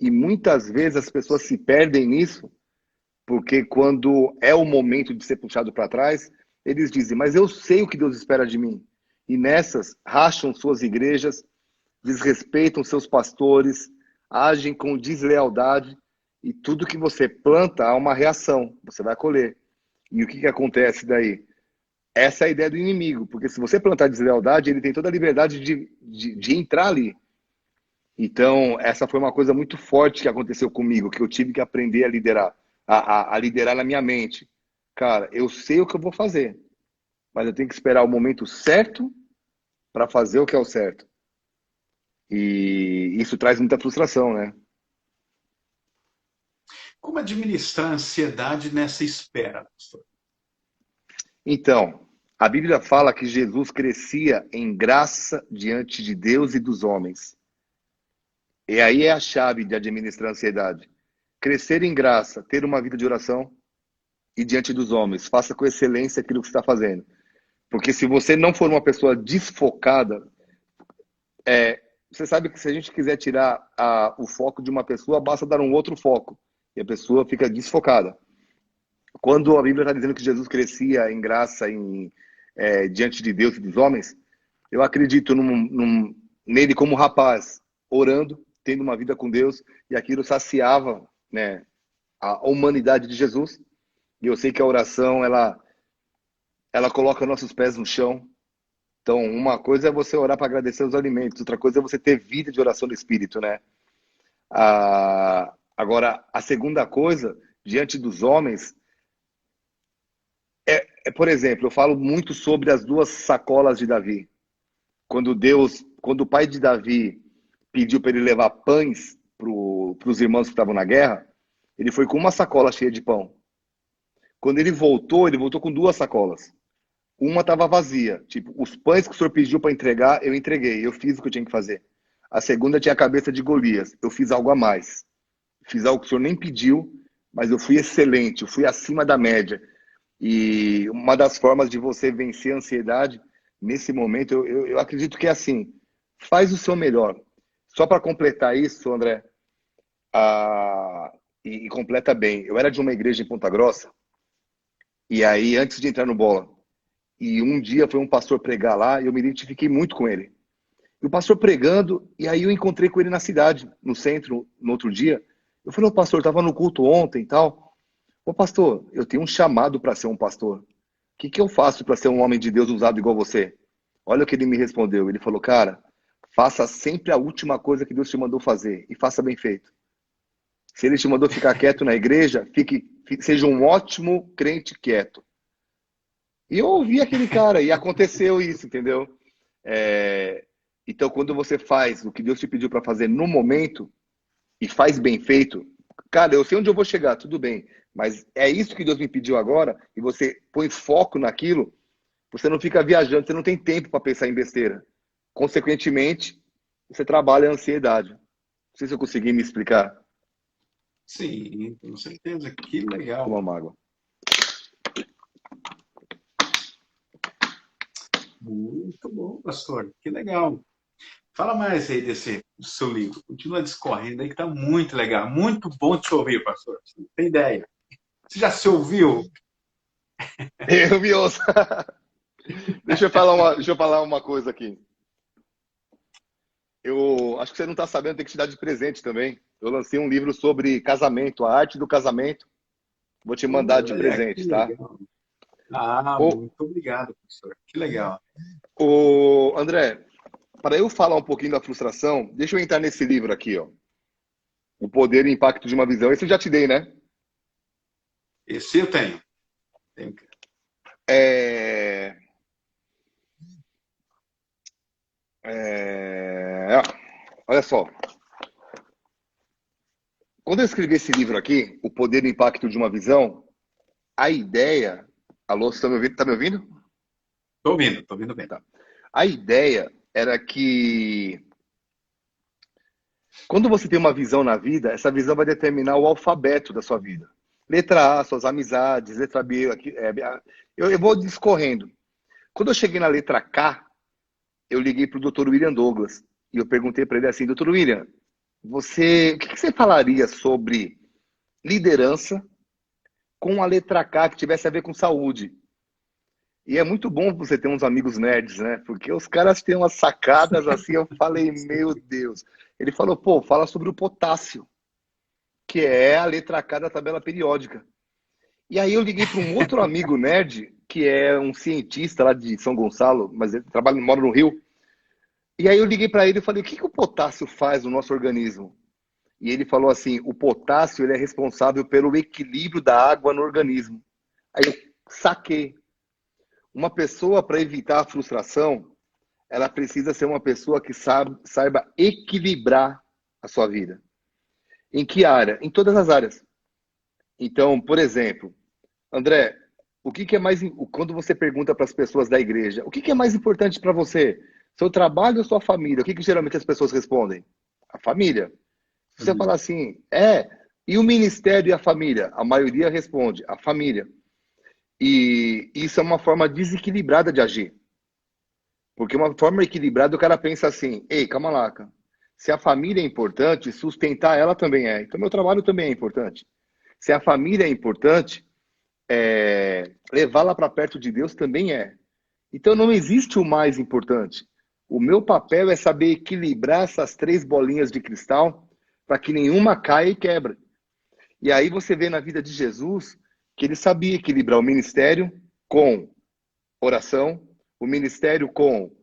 E muitas vezes as pessoas se perdem nisso, porque quando é o momento de ser puxado para trás, eles dizem, mas eu sei o que Deus espera de mim. E nessas, racham suas igrejas, desrespeitam seus pastores, agem com deslealdade, e tudo que você planta há uma reação, você vai colher. E o que, que acontece daí? Essa é a ideia do inimigo, porque se você plantar deslealdade, ele tem toda a liberdade de entrar ali. Então, essa foi uma coisa muito forte que aconteceu comigo, que eu tive que aprender a liderar, a liderar na minha mente. Cara, eu sei o que eu vou fazer, mas eu tenho que esperar o momento certo para fazer o que é o certo. E isso traz muita frustração, né? Como administrar a ansiedade nessa espera, pastor? Então, a Bíblia fala que Jesus crescia em graça diante de Deus e dos homens. E aí é a chave de administrar a ansiedade. Crescer em graça, ter uma vida de oração e diante dos homens. Faça com excelência aquilo que você está fazendo. Porque se você não for uma pessoa desfocada, você sabe que se a gente quiser tirar o foco de uma pessoa, basta dar um outro foco. E a pessoa fica desfocada. Quando a Bíblia está dizendo que Jesus crescia em graça diante de Deus e dos homens, eu acredito nele como rapaz, orando, tendo uma vida com Deus, e aquilo saciava, né, a humanidade de Jesus. E eu sei que a oração, ela coloca nossos pés no chão. Então, uma coisa é você orar para agradecer os alimentos, outra coisa é você ter vida de oração do Espírito, né? Agora, a segunda coisa, diante dos homens, por exemplo, eu falo muito sobre as duas sacolas de Davi. Quando o pai de Davi pediu para ele levar pães para os irmãos que estavam na guerra, ele foi com uma sacola cheia de pão. Quando ele voltou com duas sacolas. Uma estava vazia, tipo, os pães que o senhor pediu para entregar, eu entreguei, eu fiz o que eu tinha que fazer. A segunda tinha a cabeça de Golias, eu fiz algo a mais. Fiz algo que o senhor nem pediu, mas eu fui excelente, eu fui acima da média. E uma das formas de você vencer a ansiedade, nesse momento, eu acredito que é assim, faz o seu melhor. Só para completar isso, André, e completa bem, eu era de uma igreja em Ponta Grossa, e aí, antes de entrar no Bola, e um dia foi um pastor pregar lá, e eu me identifiquei muito com ele. E o pastor pregando, e aí eu encontrei com ele na cidade, no centro, no outro dia. Eu falei, ô pastor, eu estava no culto ontem e tal. Ô pastor, eu tenho um chamado para ser um pastor. O que eu faço para ser um homem de Deus usado igual você? Olha o que ele me respondeu. Ele falou, cara, faça sempre a última coisa que Deus te mandou fazer e faça bem feito. Se ele te mandou ficar quieto na igreja, seja um ótimo crente quieto. E eu ouvi aquele cara e aconteceu isso, entendeu? Então, quando você faz o que Deus te pediu para fazer no momento e faz bem feito, cara, eu sei onde eu vou chegar, tudo bem. Mas é isso que Deus me pediu agora e você põe foco naquilo, você não fica viajando, você não tem tempo para pensar em besteira. Consequentemente, você trabalha a ansiedade. Não sei se eu consegui me explicar. Sim, com certeza. Que legal. Toma uma água. Muito bom, pastor. Que legal. Fala mais aí desse do seu livro. Continua discorrendo aí que tá muito legal. Muito bom te ouvir, pastor. Você não tem ideia. Você já se ouviu? Eu me ouço. Deixa eu falar uma coisa aqui. Eu acho que você não está sabendo, tem que te dar de presente também. Eu lancei um livro sobre casamento, a arte do casamento. Vou te mandar de Olha, que presente, tá? legal. Ah, Ô, muito obrigado, professor. Que legal. André, para eu falar um pouquinho da frustração, deixa eu entrar nesse livro aqui, ó. O Poder e Impacto de uma Visão. Esse eu já te dei, né? Esse eu tenho. Tenho. Olha só. Quando eu escrevi esse livro aqui, O Poder e Impacto de uma Visão, a ideia... Alô, você está me ouvindo? Tá me ouvindo? Tô ouvindo bem. Tá. A ideia era que quando você tem uma visão na vida, essa visão vai determinar o alfabeto da sua vida. Letra A, suas amizades, letra B, eu vou discorrendo. Quando eu cheguei na letra K, eu liguei para o Dr. William Douglas e eu perguntei para ele assim, Dr. William, o que você falaria sobre liderança com a letra K que tivesse a ver com saúde? E é muito bom você ter uns amigos nerds, né? Porque os caras têm umas sacadas assim, eu falei, meu Deus. Ele falou, pô, fala sobre o potássio, que é a letra K da tabela periódica. E aí eu liguei para um outro amigo nerd, que é um cientista lá de São Gonçalo, mas ele mora no Rio. E aí eu liguei para ele e falei, o que que o potássio faz no nosso organismo? E ele falou assim, o potássio ele é responsável pelo equilíbrio da água no organismo. Aí eu saquei. Uma pessoa, para evitar a frustração, ela precisa ser uma pessoa que saiba equilibrar a sua vida. Em que área? Em todas as áreas. Então, por exemplo, André, o que que é mais, quando você pergunta para as pessoas da igreja, o que que é mais importante para você? Seu trabalho ou sua família? O que que geralmente as pessoas respondem? A família. Se você falar assim, e o ministério e a família? A maioria responde, a família. E isso é uma forma desequilibrada de agir. Porque uma forma equilibrada, o cara pensa assim, ei, calma lá, cara. Se a família é importante, sustentar ela também é. Então, meu trabalho também é importante. Se a família é importante, levá-la para perto de Deus também é. Então, não existe o mais importante. O meu papel é saber equilibrar essas três bolinhas de cristal para que nenhuma caia e quebre. E aí você vê na vida de Jesus que ele sabia equilibrar o ministério com oração, o ministério com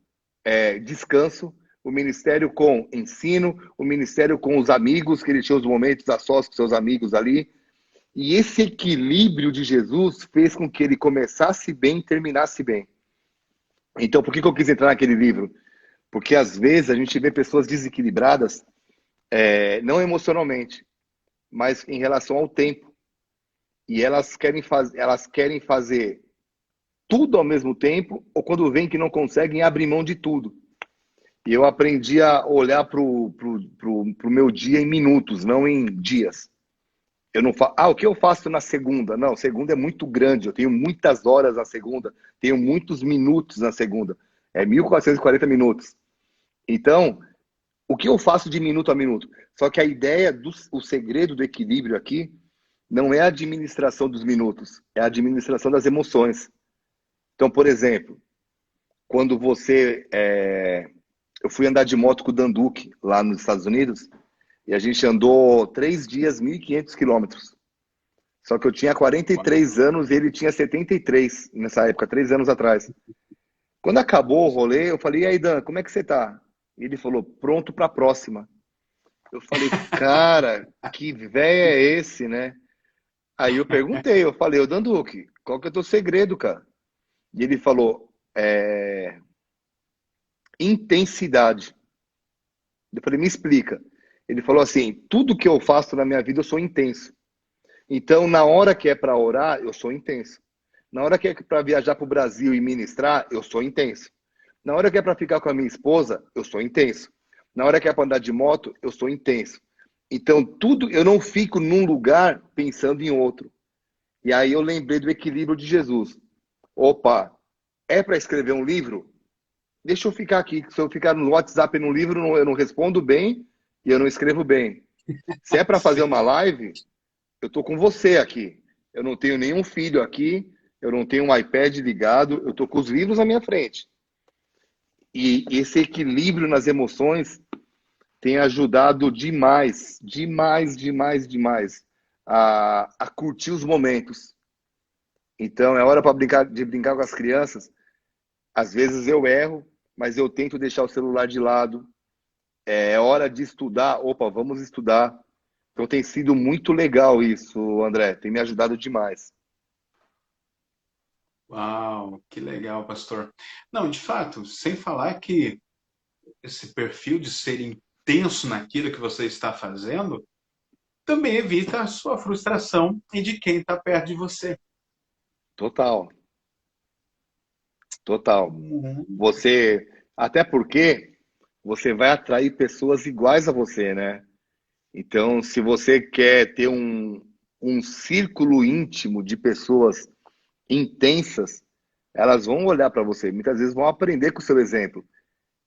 descanso, o ministério com ensino, o ministério com os amigos, que ele tinha os momentos a sós com seus amigos ali. E esse equilíbrio de Jesus fez com que ele começasse bem e terminasse bem. Então, por que que eu quis entrar naquele livro? Porque às vezes a gente vê pessoas desequilibradas, não emocionalmente, mas em relação ao tempo. E elas querem fazer tudo ao mesmo tempo, ou quando vem que não conseguem, abrem mão de tudo. E eu aprendi a olhar pro meu dia em minutos, não em dias. Eu não falo, o que eu faço na segunda? Não, segunda é muito grande, eu tenho muitas horas na segunda, tenho muitos minutos na segunda. É 1440 minutos. Então, o que eu faço de minuto a minuto? Só que a ideia, o segredo do equilíbrio aqui, não é a administração dos minutos, é a administração das emoções. Então, por exemplo, quando eu fui andar de moto com o Danduque, lá nos Estados Unidos, e a gente andou 3 dias, 1.500 quilômetros. Só que eu tinha 43 anos e ele tinha 73 nessa época, 3 anos atrás. Quando acabou o rolê, eu falei, e aí, Dan, como é que você tá? E ele falou, pronto para a próxima. Eu falei, cara, que véio é esse, né? Aí eu perguntei, eu falei, ô Danduque, qual que é o teu segredo, cara? E ele falou, intensidade. Eu falei, me explica. Ele falou assim, tudo que eu faço na minha vida eu sou intenso. Então, na hora que é para orar, eu sou intenso. Na hora que é para viajar para o Brasil e ministrar, eu sou intenso. Na hora que é para ficar com a minha esposa, eu sou intenso. Na hora que é para andar de moto, eu sou intenso. Então, tudo, eu não fico num lugar pensando em outro. E aí eu lembrei do equilíbrio de Jesus. Opa, é para escrever um livro? Deixa eu ficar aqui. Se eu ficar no WhatsApp e no livro, eu não respondo bem e eu não escrevo bem. Se é para fazer uma live, eu tô com você aqui. Eu não tenho nenhum filho aqui, eu não tenho um iPad ligado, eu tô com os livros na minha frente. E esse equilíbrio nas emoções tem ajudado demais, demais, demais, demais a curtir os momentos. Então, é hora para brincar com as crianças. Às vezes eu erro, mas eu tento deixar o celular de lado. É hora de estudar. Opa, vamos estudar. Então tem sido muito legal isso, André. Tem me ajudado demais. Uau, que legal, pastor. Não, de fato, sem falar que esse perfil de ser intenso naquilo que você está fazendo também evita a sua frustração e de quem está perto de você. Total, total. Uhum. Você, até porque você vai atrair pessoas iguais a você, né? Então, se você quer ter um círculo íntimo de pessoas intensas, elas vão olhar para você. Muitas vezes vão aprender com o seu exemplo.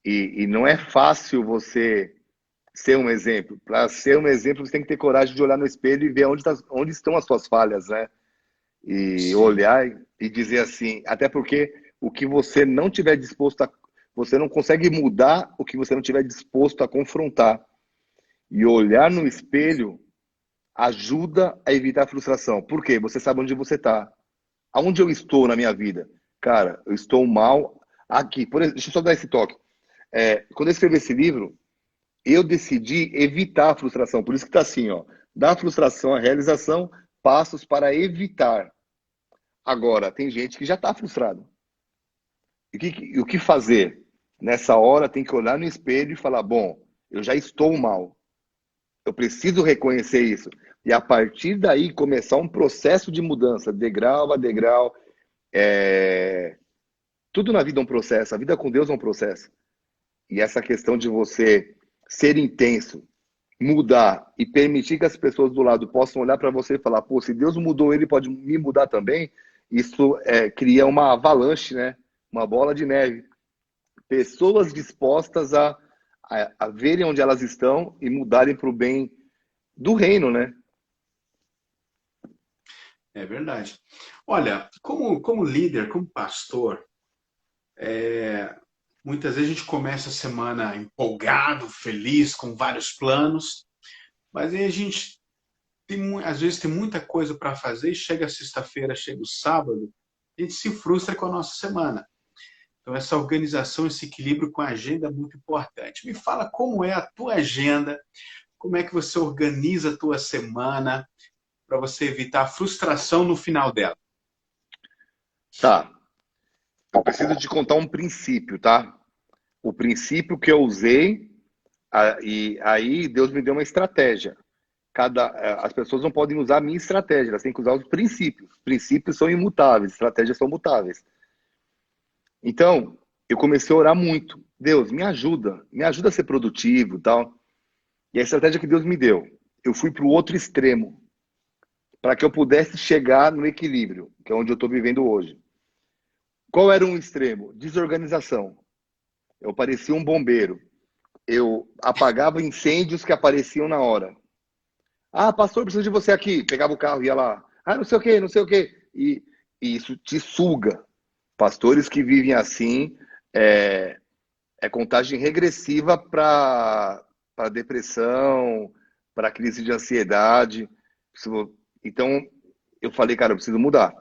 E não é fácil você ser um exemplo. Para ser um exemplo, você tem que ter coragem de olhar no espelho e ver onde estão as suas falhas, né? E Sim. olhar e dizer assim, até porque o que você não tiver disposto a, você não consegue mudar o que você não tiver disposto a confrontar. E olhar no espelho ajuda a evitar a frustração. Por quê? Você sabe onde você está. Aonde eu estou na minha vida? Cara, eu estou mal aqui. Por exemplo, deixa eu só dar esse toque. Quando eu escrevi esse livro, eu decidi evitar a frustração. Por isso que está assim, ó. Da frustração à realização, passos para evitar. Agora, tem gente que já está frustrado. E o que fazer? Nessa hora, tem que olhar no espelho e falar: bom, eu já estou mal. Eu preciso reconhecer isso. E a partir daí, começar um processo de mudança, degrau a degrau. É... Tudo na vida é um processo. A vida com Deus é um processo. E essa questão de você ser intenso, mudar e permitir que as pessoas do lado possam olhar para você e falar: pô, se Deus mudou ele, pode me mudar também. Isso cria uma avalanche, né? Uma bola de neve. Pessoas dispostas a verem onde elas estão e mudarem para o bem do reino, né? É verdade. Olha, como líder, como pastor, muitas vezes a gente começa a semana empolgado, feliz, com vários planos, mas aí a gente às vezes tem muita coisa para fazer e chega a sexta-feira, chega o sábado, a gente se frustra com a nossa semana. Então, essa organização, esse equilíbrio com a agenda é muito importante. Me fala como é a tua agenda, como é que você organiza a tua semana para você evitar a frustração no final dela. Tá. Eu preciso te contar um princípio, tá? O princípio que eu usei, e aí Deus me deu uma estratégia. As pessoas não podem usar a minha estratégia, elas têm que usar os princípios. Princípios são imutáveis, estratégias são mutáveis. Então, eu comecei a orar muito. Deus, me ajuda a ser produtivo e tal. E a estratégia que Deus me deu, eu fui para o outro extremo, para que eu pudesse chegar no equilíbrio, que é onde eu estou vivendo hoje. Qual era um extremo? Desorganização. Eu parecia um bombeiro. Eu apagava incêndios que apareciam na hora. Ah, pastor, preciso de você aqui. Pegava o carro e ia lá. Ah, não sei o quê, não sei o quê. E isso te suga. Pastores que vivem assim é, contagem regressiva para depressão, para crise de ansiedade. Então, eu falei, cara, eu preciso mudar.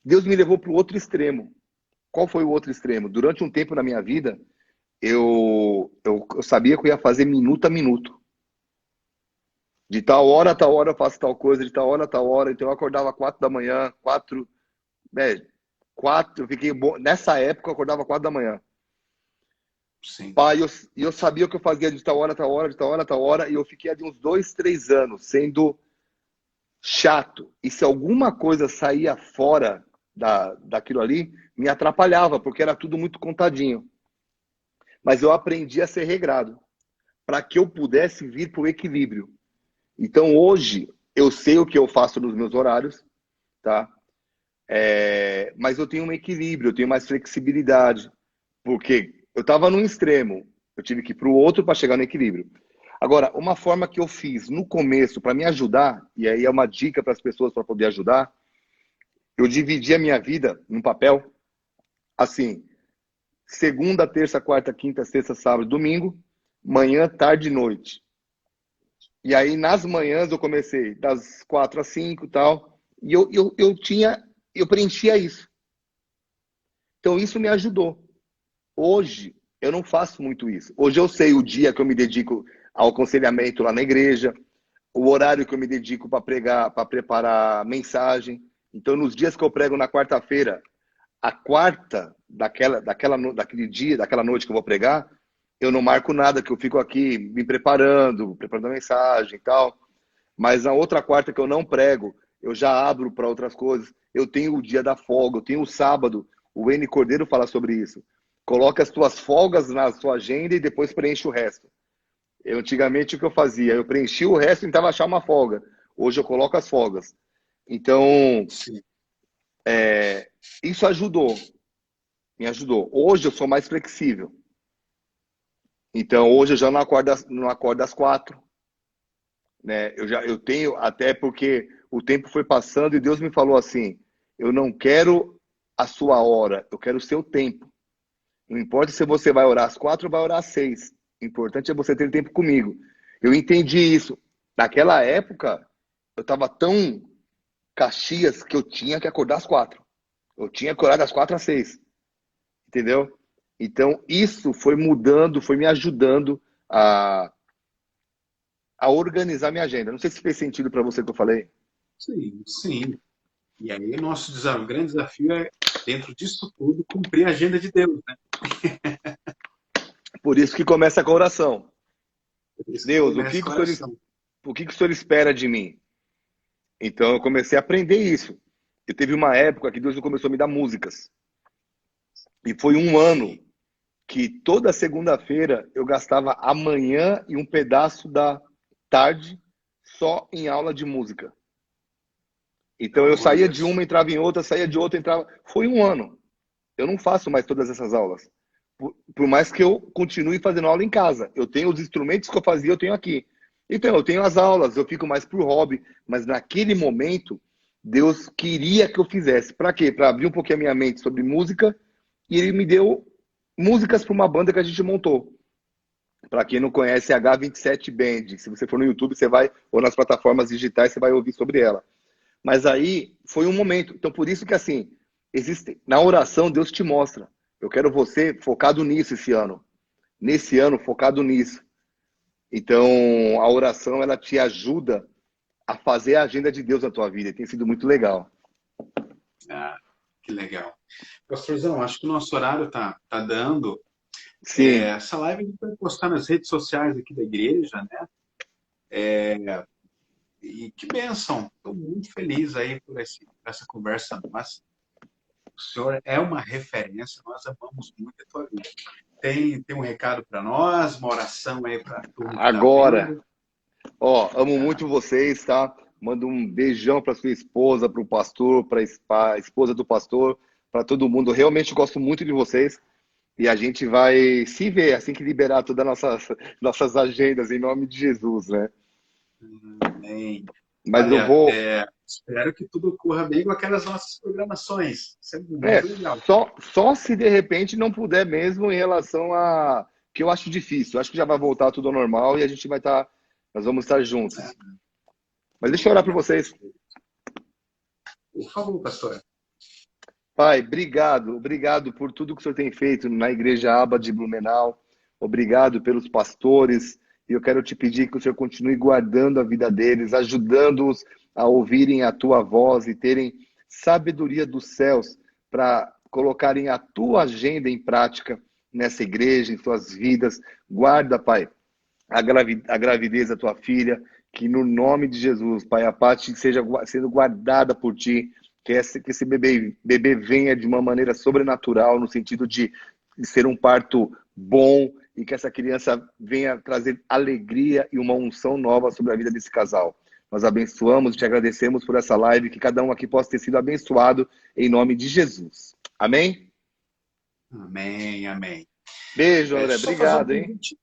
Deus me levou para o outro extremo. Qual foi o outro extremo? Durante um tempo na minha vida, eu sabia que eu ia fazer minuto a minuto. De tal hora a tal hora eu faço tal coisa, de tal hora a tal hora. Então eu acordava 4 da manhã, né, eu fiquei bom. Nessa época eu acordava 4 da manhã. Sim. Pai, eu sabia o que eu fazia de tal hora a tal hora, de tal hora a tal hora, e eu fiquei ali uns 2, 3 anos sendo chato. E se alguma coisa saía fora daquilo ali, me atrapalhava, porque era tudo muito contadinho. Mas eu aprendi a ser regrado, para que eu pudesse vir para o equilíbrio. Então hoje eu sei o que eu faço nos meus horários, tá? Mas eu tenho um equilíbrio, eu tenho mais flexibilidade, porque eu estava num extremo, eu tive que ir para o outro para chegar no equilíbrio. Agora, uma forma que eu fiz no começo para me ajudar, e aí é uma dica para as pessoas para poder ajudar, eu dividi a minha vida num papel assim: segunda, terça, quarta, quinta, sexta, sábado, domingo, manhã, tarde e noite. E aí nas manhãs eu comecei das 4 às 5 e tal, e eu preenchia isso. Então isso me ajudou. Hoje, eu não faço muito isso. Hoje eu sei o dia que eu me dedico ao aconselhamento lá na igreja, o horário que eu me dedico para pregar, para preparar mensagem. Então, nos dias que eu prego na quarta-feira, a quarta daquele dia, daquela noite que eu vou pregar, eu não marco nada, que eu fico aqui me preparando a mensagem e tal. Mas na outra quarta que eu não prego, eu já abro para outras coisas. Eu tenho o dia da folga, eu tenho o sábado. O N Cordeiro fala sobre isso. Coloque as tuas folgas na sua agenda e depois preenche o resto. Antigamente, o que eu fazia? Eu preenchia o resto e tentava achar uma folga. Hoje eu coloco as folgas. Então, Sim. isso ajudou. Me ajudou. Hoje eu sou mais flexível. Então, hoje eu já não acordo às 4, né? Eu tenho, até porque o tempo foi passando e Deus me falou assim: eu não quero a sua hora, eu quero o seu tempo. Não importa se você vai orar às 4 ou vai orar às 6. O importante é você ter tempo comigo. Eu entendi isso. Naquela época, eu estava tão Caxias que eu tinha que acordar às 4. Eu tinha que orar das 4 às 6. Entendeu? Então, isso foi mudando, foi me ajudando a, a organizar minha agenda. Não sei se fez sentido para você que eu falei. Sim, sim. E aí, o grande desafio é, dentro disso tudo, cumprir a agenda de Deus, né? Por isso que começa com a oração. Por isso que Deus, começa com a oração. o que o Senhor espera de mim? Então, eu comecei a aprender isso. E teve uma época que Deus começou a me dar músicas. E foi um ano Sim. que toda segunda-feira eu gastava a manhã e um pedaço da tarde só em aula de música. Então eu saía Olha de uma, entrava em outra, saía de outra, entrava. Foi um ano. Eu não faço mais todas essas aulas. Por mais que eu continue fazendo aula em casa. Eu tenho os instrumentos que eu fazia, eu tenho aqui. Então, eu tenho as aulas, eu fico mais por hobby. Mas naquele momento, Deus queria que eu fizesse. Para quê? Para abrir um pouquinho a minha mente sobre música. E Ele me deu músicas para uma banda que a gente montou. Para quem não conhece, é H27 Band. Se você for no YouTube, você vai, ou nas plataformas digitais, você vai ouvir sobre ela. Mas aí foi um momento. Então, por isso que assim, existe na oração Deus te mostra. Eu quero você focado nisso esse ano. Nesse ano focado nisso. Então, a oração ela te ajuda a fazer a agenda de Deus na tua vida. E tem sido muito legal. Ah, que legal. Pastorzão, acho que o nosso horário tá dando. Sim, Essa live a gente vai postar nas redes sociais aqui da igreja, né? E que bênção! Estou muito feliz aí por essa conversa nossa. O senhor é uma referência, nós amamos muito a tua vida. Tem um recado para nós, uma oração aí para a turma que está agora, vendo. ó, amo Ah, muito vocês, tá? Mando um beijão para sua esposa, para o pastor, para a esposa do pastor, para todo mundo. Eu realmente gosto muito de vocês. E a gente vai se ver assim que liberar todas as nossas agendas, em nome de Jesus, né? amém. Mas eu Olha, vou. espero que tudo ocorra bem com aquelas nossas programações. Isso é É, muito legal. só se de repente não puder mesmo em relação a. Que eu acho difícil. Eu acho que já vai voltar tudo ao normal e a gente vai estar. Nós vamos estar Né? juntos. Mas deixa eu orar por Glória a vocês. Deus. Por favor, pastor. Pai, obrigado. Obrigado por tudo que o Senhor tem feito na Igreja Aba de Blumenau. Obrigado pelos pastores. E eu quero te pedir que o Senhor continue guardando a vida deles, ajudando-os a ouvirem a tua voz e terem sabedoria dos céus para colocarem a tua agenda em prática nessa igreja, em suas vidas. Guarda, Pai, a gravidez da tua filha, que no nome de Jesus, Pai, a parte seja sendo guardada por ti, que esse bebê venha de uma maneira sobrenatural, no sentido de ser um parto bom e que essa criança venha trazer alegria e uma unção nova sobre a vida desse casal. Nós abençoamos e te agradecemos por essa live, que cada um aqui possa ter sido abençoado em nome de Jesus. Amém? Amém, amém. Beijo, André. Só fazer um Obrigado, hein? convite.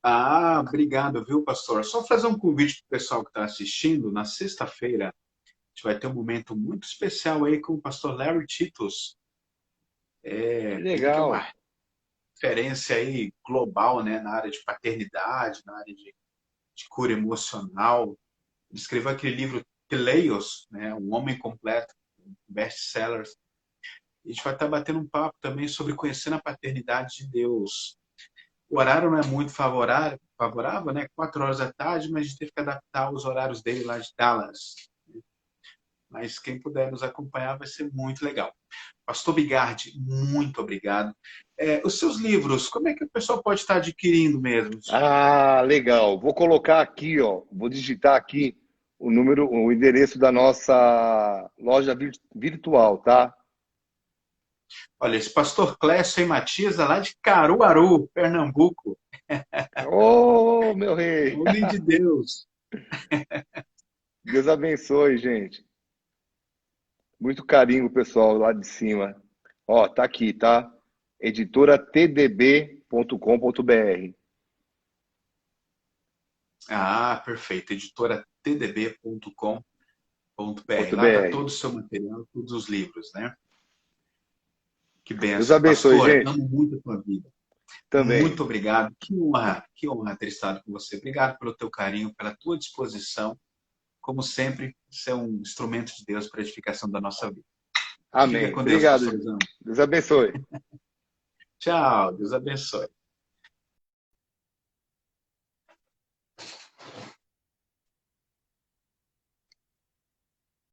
Ah, obrigado, viu, pastor? Só fazer um convite para o pessoal que está assistindo. Na sexta-feira, a gente vai ter um momento muito especial aí com o pastor Larry Titus. Que Ele que é legal. uma referência aí global, né, na área de paternidade, na área de cura emocional. Ele escreveu aquele livro Teleios, né, Um Homem Completo, best-sellers. A gente vai estar batendo um papo também sobre conhecendo a paternidade de Deus. O horário não é muito favorável, né? 4 horas da tarde, mas a gente teve que adaptar os horários dele lá de Dallas. Mas quem puder nos acompanhar vai ser muito legal. Pastor Bigardi, muito obrigado. Os seus livros, como é que o pessoal pode estar adquirindo mesmo? Ah, legal. Vou colocar aqui, ó. Vou digitar aqui o número, o endereço da nossa loja virtual, tá? Olha, esse pastor Clécio e Matias é lá de Caruaru, Pernambuco. Ô, meu rei! Homem de Deus. Deus abençoe, gente. Muito carinho, pessoal, lá de cima. Ó, tá aqui, tá? Editora tdb.com.br. Ah, perfeito. Editora tdb.com.br. Ponto Lá está .br. todo o seu material, todos os livros, né? Que Deus benção. abençoe, Pastor, gente. amo muito a tua vida. Também. Muito obrigado. Que honra ter estado com você. Obrigado pelo teu carinho, pela tua disposição. Como sempre, você é um instrumento de Deus para a edificação da nossa vida. Fica Amém. com Deus, Obrigado. pastorzão. Deus abençoe. Tchau, Deus abençoe.